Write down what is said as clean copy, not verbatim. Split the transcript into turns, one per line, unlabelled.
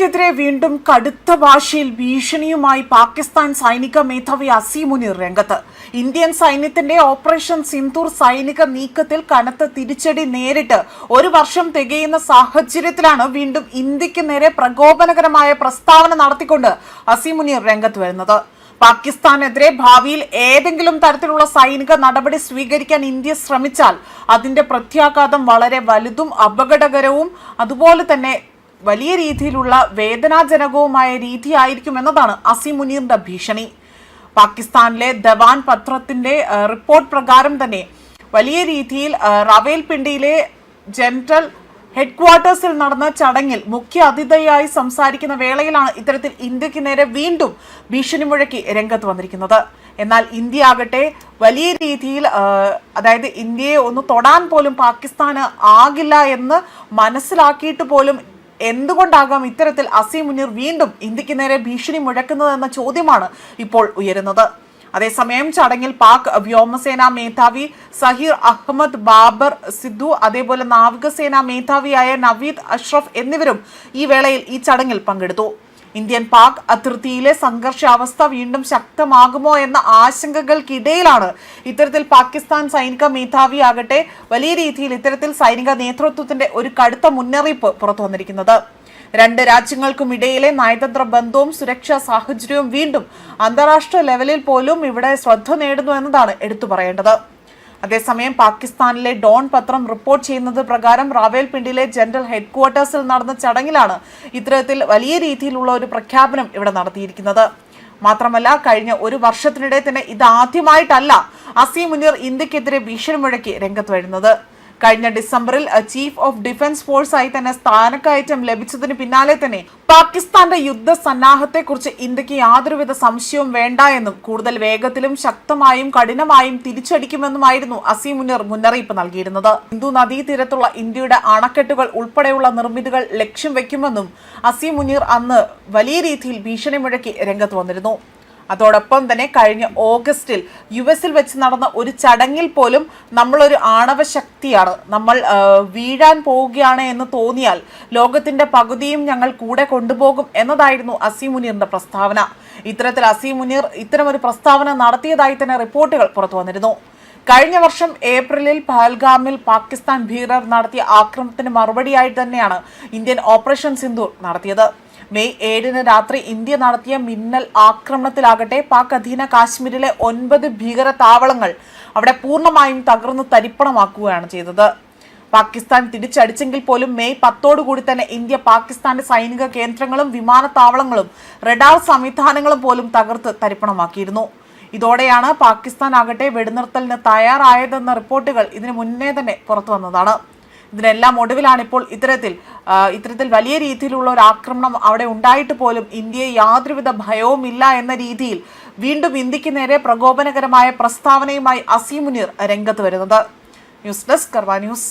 ഇന്ത്യക്കെതിരെ വീണ്ടും കടുത്ത ഭാഷയിൽ ഭീഷണിയുമായി പാകിസ്ഥാൻ സൈനിക മേധാവി അസീം മുനീർ രംഗത്ത്. ഇന്ത്യൻ സൈന്യത്തിന്റെ ഓപ്പറേഷൻ സിന്ദൂർ സൈനിക നീക്കത്തിൽ കനത്ത തിരിച്ചടി നേരിട്ട് ഒരു വർഷം തികയുന്ന സാഹചര്യത്തിലാണ് വീണ്ടും ഇന്ത്യക്ക് നേരെ പ്രകോപനകരമായ പ്രസ്താവന നടത്തിക്കൊണ്ട് അസീം മുനീർ രംഗത്ത് വരുന്നത്. പാകിസ്ഥാനെതിരെ ഭാവിയിൽ ഏതെങ്കിലും തരത്തിലുള്ള സൈനിക നടപടി സ്വീകരിക്കാൻ ഇന്ത്യ ശ്രമിച്ചാൽ അതിന്റെ പ്രത്യാഘാതം വളരെ വലുതും അപകടകരവും അതുപോലെ തന്നെ വലിയ രീതിയിലുള്ള വേദനാജനകവുമായ രീതിയായിരിക്കും എന്നതാണ് അസീം മുനീറിന്റെ ഭീഷണി. പാകിസ്ഥാനിലെ ദവാൻ പത്രത്തിന്റെ റിപ്പോർട്ട് പ്രകാരം തന്നെ വലിയ രീതിയിൽ റാവൽപിണ്ടിയിലെ ജനറൽ ഹെഡ്ക്വാർട്ടേഴ്സിൽ നടന്ന ചടങ്ങിൽ മുഖ്യ അതിഥിയായി സംസാരിക്കുന്ന വേളയിലാണ് ഇത്തരത്തിൽ ഇന്ത്യക്ക് നേരെ വീണ്ടും ഭീഷണി മുഴക്കി രംഗത്ത് വന്നിരിക്കുന്നത്. എന്നാൽ ഇന്ത്യ ആകട്ടെ വലിയ രീതിയിൽ അതായത് ഇന്ത്യയെ ഒന്ന് തൊടാൻ പോലും പാകിസ്ഥാന് ആകില്ല എന്ന് മനസ്സിലാക്കിയിട്ട് പോലും എന്തുകൊണ്ടാകാം ഇത്തരത്തിൽ അസീം മുനീർ വീണ്ടും ഇന്ത്യക്ക് നേരെ ഭീഷണി മുഴക്കുന്നതെന്ന ചോദ്യമാണ് ഇപ്പോൾ ഉയരുന്നത്. അതേസമയം ചടങ്ങിൽ പാക് വ്യോമസേനാ മേധാവി സഹീർ അഹമ്മദ് ബാബർ സിദ്ദു അതേപോലെ നാവികസേനാ മേധാവിയായ നവീദ് അഷ്റഫ് എന്നിവരും ഈ വേളയിൽ ഈ ചടങ്ങിൽ പങ്കെടുത്തു. ഇന്ത്യൻ പാക് അതിർത്തിയിലെ സംഘർഷാവസ്ഥ വീണ്ടും ശക്തമാകുമോ എന്ന ആശങ്കകൾക്കിടയിലാണ് ഇത്തരത്തിൽ പാകിസ്ഥാൻ സൈനിക മേധാവി ആകട്ടെ വലിയ രീതിയിൽ ഇത്തരത്തിൽ സൈനിക നേതൃത്വത്തിന്റെ ഒരു കടുത്ത മുന്നറിയിപ്പ് പുറത്തു വന്നിരിക്കുന്നത്. രണ്ട് രാജ്യങ്ങൾക്കുമിടയിലെ നയതന്ത്ര ബന്ധവും സുരക്ഷാ സാഹചര്യവും വീണ്ടും അന്താരാഷ്ട്ര ലെവലിൽ പോലും ഇവിടെ ശ്രദ്ധ നേടുന്നു എന്നതാണ് എടുത്തു പറയേണ്ടത്. അതേസമയം പാകിസ്ഥാനിലെ ഡോൺ പത്രം റിപ്പോർട്ട് ചെയ്യുന്നത് പ്രകാരം റാവൽപിണ്ടിയിലെ ജനറൽ ഹെഡ്ക്വാർട്ടേഴ്സിൽ നടന്ന ചടങ്ങിലാണ് ഇത്തരത്തിൽ വലിയ രീതിയിലുള്ള ഒരു പ്രഖ്യാപനം ഇവിടെ നടത്തിയിരിക്കുന്നത്. മാത്രമല്ല കഴിഞ്ഞ ഒരു വർഷത്തിനിടെ തന്നെ ഇതാദ്യമായിട്ടല്ല അസീം മുനീർ ഇന്ത്യക്കെതിരെ ഭീഷണി മുഴക്കി രംഗത്ത് വരുന്നത്. കഴിഞ്ഞ ഡിസംബറിൽ ചീഫ് ഓഫ് ഡിഫൻസ് ഫോഴ്സായി തന്നെ സ്ഥാനക്കയറ്റം ലഭിച്ചതിന് പിന്നാലെ തന്നെ പാകിസ്ഥാന്റെ യുദ്ധ സന്നാഹത്തെക്കുറിച്ച് ഇന്ത്യക്ക് യാതൊരുവിധ സംശയവും വേണ്ട എന്നും കൂടുതൽ വേഗത്തിലും ശക്തമായും കഠിനമായും തിരിച്ചടിക്കുമെന്നുമായിരുന്നു അസീം മുനീർ മുന്നറിയിപ്പ് നൽകിയിരുന്നത്. സിന്ധു നദീതീരത്തുള്ള ഇന്ത്യയുടെ അണക്കെട്ടുകൾ ഉൾപ്പെടെയുള്ള നിർമ്മിതികൾ ലക്ഷ്യം വെക്കുമെന്നും അസീം മുനീർ അന്ന് വലിയ രീതിയിൽ ഭീഷണി മുഴക്കി രംഗത്ത് വന്നിരുന്നു. അതോടൊപ്പം തന്നെ കഴിഞ്ഞ ഓഗസ്റ്റിൽ യുഎസിൽ വെച്ച് നടന്ന ഒരു ചടങ്ങിൽ പോലും നമ്മളൊരു ആണവ ശക്തിയാണ്, നമ്മൾ വീഴാൻ പോവുകയാണ് എന്ന് തോന്നിയാൽ ലോകത്തിന്റെ പകുതിയും ഞങ്ങൾ കൂടെ കൊണ്ടുപോകും എന്നതായിരുന്നു അസീം മുനീറിന്റെ പ്രസ്താവന. ഇത്തരത്തിൽ അസീം മുനീർ ഇത്തരമൊരു പ്രസ്താവന നടത്തിയതായി തന്നെ റിപ്പോർട്ടുകൾ പുറത്തു വന്നിരുന്നു. കഴിഞ്ഞ വർഷം ഏപ്രിലിൽ പഹൽഗാമിൽ പാകിസ്ഥാൻ ഭീകരർ നടത്തിയ ആക്രമണത്തിന് മറുപടിയായി തന്നെയാണ് ഇന്ത്യൻ ഓപ്പറേഷൻ സിന്ദൂർ നടത്തിയത്. മെയ് 7 രാത്രി ഇന്ത്യ നടത്തിയ മിന്നൽ ആക്രമണത്തിലാകട്ടെ പാക് അധീന കാശ്മീരിലെ 9 ഭീകര താവളങ്ങൾ അവിടെ പൂർണ്ണമായും തകർന്ന് തരിപ്പണമാക്കുകയാണ് ചെയ്തത്. പാകിസ്ഥാൻ തിരിച്ചടിച്ചെങ്കിൽ പോലും മെയ് 10 കൂടി തന്നെ ഇന്ത്യ പാകിസ്ഥാന്റെ സൈനിക കേന്ദ്രങ്ങളും വിമാനത്താവളങ്ങളും റഡാർ സംവിധാനങ്ങളും പോലും തകർത്ത് തരിപ്പണമാക്കിയിരുന്നു. ഇതോടെയാണ് പാകിസ്ഥാൻ ആകട്ടെ വെടിനിർത്തലിന് തയ്യാറായതെന്ന റിപ്പോർട്ടുകൾ ഇതിനു മുന്നേ തന്നെ പുറത്തു വന്നതാണ്. ഇതിനെല്ലാം ഒടുവിലാണ് ഇപ്പോൾ ഇത്തരത്തിൽ വലിയ രീതിയിലുള്ള ഒരു ആക്രമണം അവിടെ ഉണ്ടായിട്ട് പോലും ഇന്ത്യയെ യാതൊരുവിധ ഭയവുമില്ല എന്ന രീതിയിൽ വീണ്ടും ഇന്ത്യക്ക് നേരെ പ്രകോപനകരമായ പ്രസ്താവനയുമായി അസീം മുനീർ രംഗത്ത് വരുന്നത്. ന്യൂസ് ഡെസ്ക് കർമ്മ ന്യൂസ്.